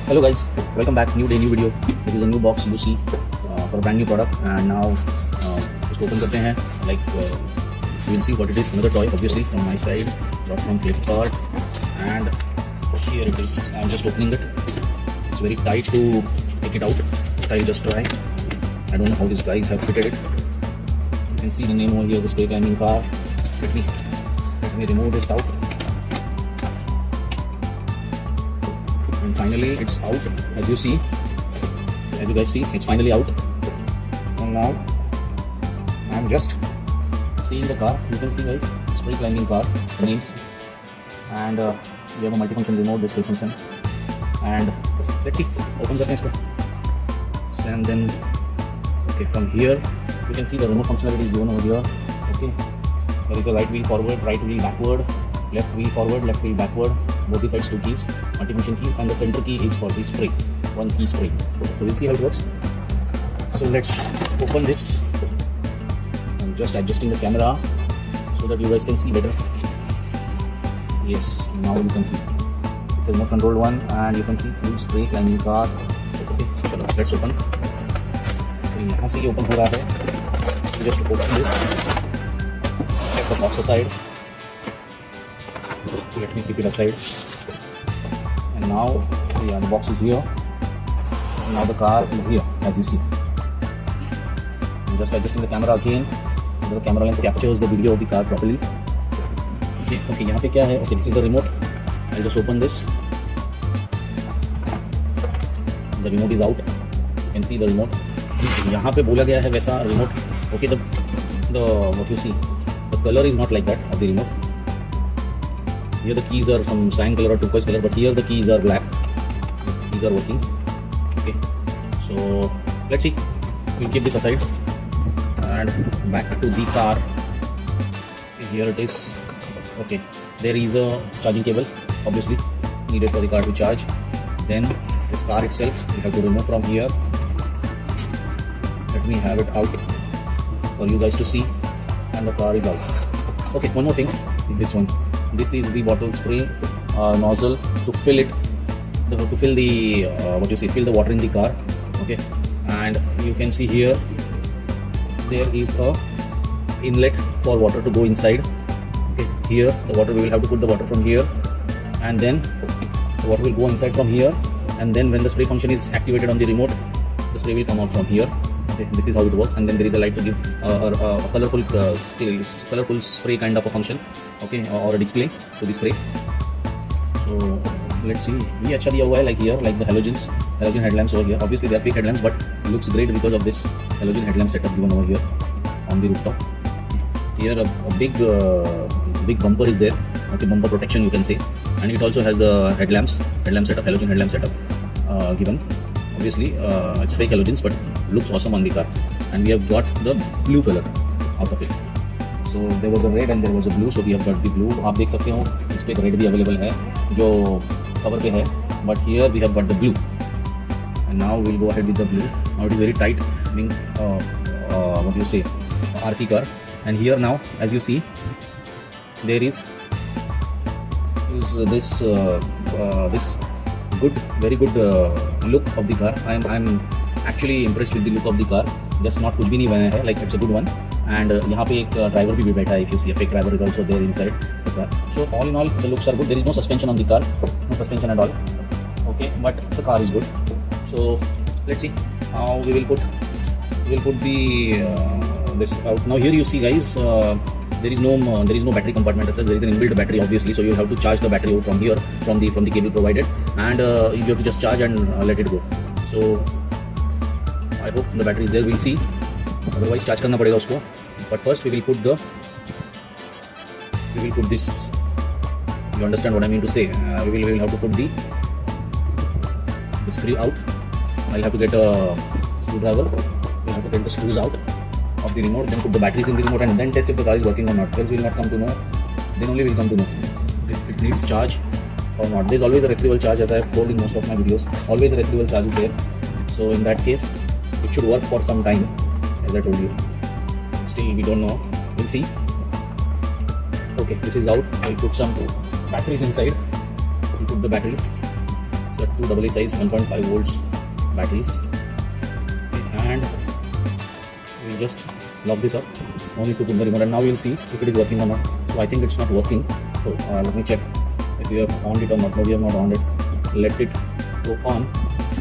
Hello guys, welcome back. New day, new video. This is a new box you see for a brand new product, and now just open करते हैं. Like you will see what it is. Another toy, obviously from my side, brought from Flipkart, and here it is. I'm just opening it. It's very tight to take it out. I'll just try. I don't know how these guys have fitted it. You can see the name over here, the spray climbing car. Let me remove this out. And finally it's out, as you guys see, it's finally out. And now I'm just seeing the car. You can see guys, spray climbing car, the names, and we have a multifunction remote, display function, and let's see, open the next one. And then okay, from here you can see the remote functionality is given over here. Okay, there is a right wheel forward, right wheel backward, left wheel forward, left wheel backward, both the sides 2 keys, multifunction key, and the center key is for the spray, 1 key spray. So we'll see how it works. So let's open this. I'm just adjusting the camera so that you guys can see better. Yes, now you can see it's a remote controlled one, and you can see full spray climbing car. Okay, chalo, let's open. So यहाँ से ये open हो रहा है. Just open this. Keep the box aside. Let me keep it aside. And now, yeah, the box is here. And now the car is here, as you see. I'm just adjusting the camera again. The camera lens captures the video of the car properly. Okay, यहाँ पे क्या है? Okay, this is the remote. I'll just open this. The remote is out. You can see the remote. यहाँ पे बोला गया है वैसा remote. Okay, the what you see, the color is not like that of the remote. Here the keys are some cyan color or turquoise color, but here the keys are black. These keys are working. Okay, so let's see. We'll keep this aside and back to the car. Okay, here it is. Okay, there is a charging cable, obviously needed for the car to charge. Then this car itself we have to remove from here. Let me have it out for you guys to see, and the car is out. Okay, one more thing. See this one. This is the bottle spray nozzle to fill it, to fill the fill the water in the car. Okay, and you can see here there is a inlet for water to go inside. Okay, here the water, we will have to put the water from here, and then the water will go inside from here, and then when the spray function is activated on the remote, the spray will come out from here. Okay, this is how it works, and then there is a light to give a colorful spray kind of a function. Okay, or a display to the spray. So let's see. ये अच्छा दिया हुआ है, like here, like the halogen headlamps over here. Obviously they are fake headlamps, but looks great because of this halogen headlamp setup given over here on the rooftop. Here a big bumper is there. Okay, bumper protection you can say, and it also has the halogen headlamp setup given. Obviously it's fake halogens, but looks awesome on the car. And we have got the blue color out of it. So there was a red and there was a blue, so we have got the blue. आप देख सकते हो इस पे red भी available है जो cover पे है, but here we have got the blue. And now we'll go ahead with the blue. Now it is very tight, being what you say, RC car. And here now, as you see, there is this very good look of the car. I'm actually impressed with the look of the car. Just not कुछ भी नहीं बना है, like it's a good one. And यहाँ पे एक driver भी बैठा है. If you see, a fake driver is also there inside the car. So all in all, the looks are good. There is no suspension on the car, no suspension at all. Okay, but the car is good. So let's see how we will put the this out. Now here you see guys, there is no battery compartment as such. There is an inbuilt battery obviously, so you have to charge the battery out from here, from the cable provided, and you have to just charge and let it go. So I hope the battery is there. We'll see. Otherwise charge करना पड़ेगा उसको. But first we will put this. You understand what I mean to say? We will have to put the screw out. I'll have to get a screwdriver. We'll have to get the screws out of the remote. Then put the batteries in the remote, and then test if the car is working or not. Else we will not come to know. Then only we will come to know if it needs charge or not. There is always a residual charge, as I have told in most of my videos. Always a residual charge is there. So in that case, it should work for some time, as I told you. Still we don't know. We'll see. Okay, this is out. I'll put some batteries inside. We'll put the batteries. the two AA size 1.5 volts batteries. And we just lock this up. No need to put the remote, and now we'll see if it is working or not. So I think it's not working. So let me check if we have on it or not. No, we have not on it. Let it go on,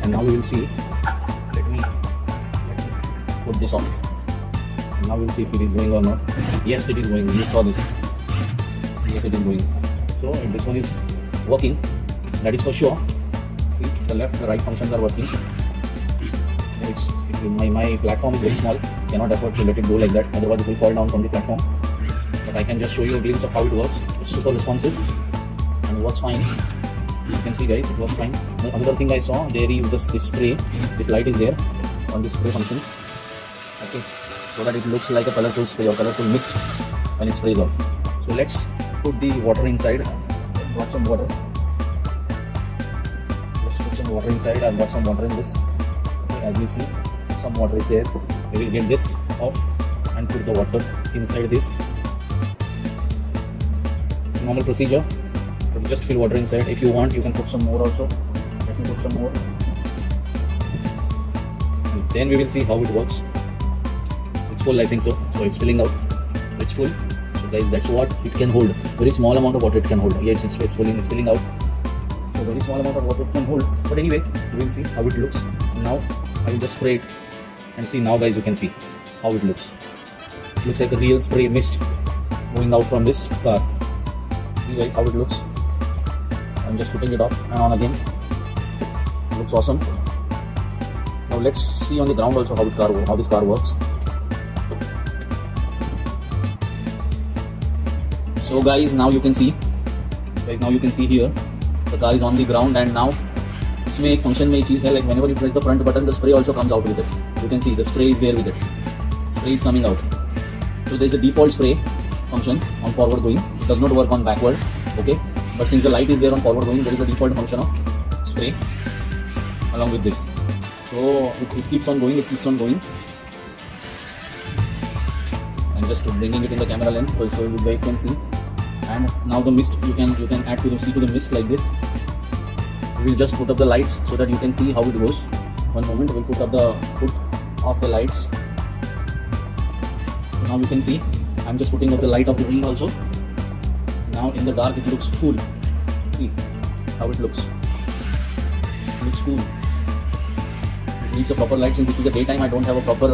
and now we will see. Let me put this on. And now we'll see if it is going or not. Yes, it is going. You saw this. Yes, it is going. So this one is working. That is for sure. See, the left, the right functions are working. My platform is very small. Cannot afford to let it go like that. Otherwise, it will fall down from the platform. But I can just show you a glimpse of how it works. It's super responsive and works fine. You can see, guys, it works fine. Another thing I saw, there is this spray. This light is there on this spray function. Okay, so that it looks like a colorful spray or colorful mist when it sprays off. So let's put the water inside. Got some water. Let's put some water inside. I've got some water in this. Okay, as you see, some water is there. We will get this off and put the water inside this. It's a normal procedure. But just fill water inside. If you want, you can put some more also. Let me put some more. And then we will see how it works. It's full, I think so. So it's filling out. It's full. So guys, that's what it can hold. Very small amount of water it can hold. Yeah, it's filling out. So very small amount of water it can hold. But anyway, we will see how it looks. Now I will just spray it. And see, now guys, you can see how it looks. It looks like a real spray mist going out from this car. See guys how it looks. I'm just putting it off and on again. It looks awesome. Now let's see on the ground also how this car works. So guys, now you can see. Here the car is on the ground, and now इसमें एक function में एक चीज़ है, like whenever you press the front button, the spray also comes out with it. You can see the spray is there with it. Spray is coming out. So there is a default spray function on forward going. It does not work on backward. Okay, but since the light is there on forward going, there is a default function of spray along with this. So it keeps on going. And just bringing it in the camera lens so you guys can see. And now the mist, you can add to the mist like this. We'll just put up the lights so that you can see how it goes. One moment, we'll put off the lights. So now you can see, I'm just putting up the light of the wing also. Now in the dark it looks cool. See how it looks. It looks cool. It needs a proper light. Since this is a daytime, I don't have a proper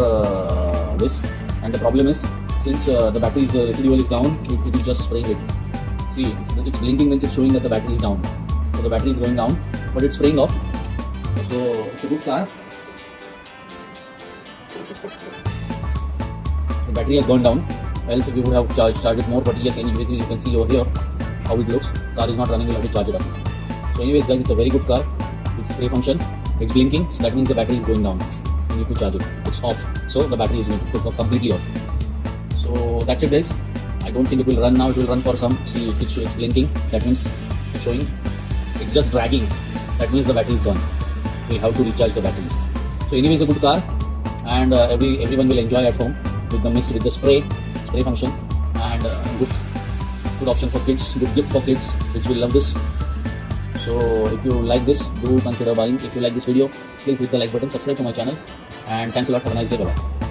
this. And the problem is, since the battery's residual is down, it is just spraying it. See, it's blinking means it's showing that the battery is down. So the battery is going down, but it's spraying off. So it's a good car. The battery has gone down. Else we would have charged it more. But yes, anyways, you can see over here how it looks. Car is not running. You'll have to charge it up. So anyways, guys, it's a very good car. It's spray function. It's blinking, so that means the battery is going down. You need to charge it. It's off, so the battery is completely off. So that's it, guys. I don't think it will run now. It will run for some. See, it's blinking. That means it's showing. It's just dragging. That means the battery is gone. We'll have to recharge the batteries. So anyways, a good car, and everyone will enjoy at home with the mist, with the spray function, and good option for kids, good gift for kids, which will love this. So if you like this, do consider buying. If you like this video, please hit the like button, subscribe to my channel, and thanks a lot. Have a nice day. Bye bye.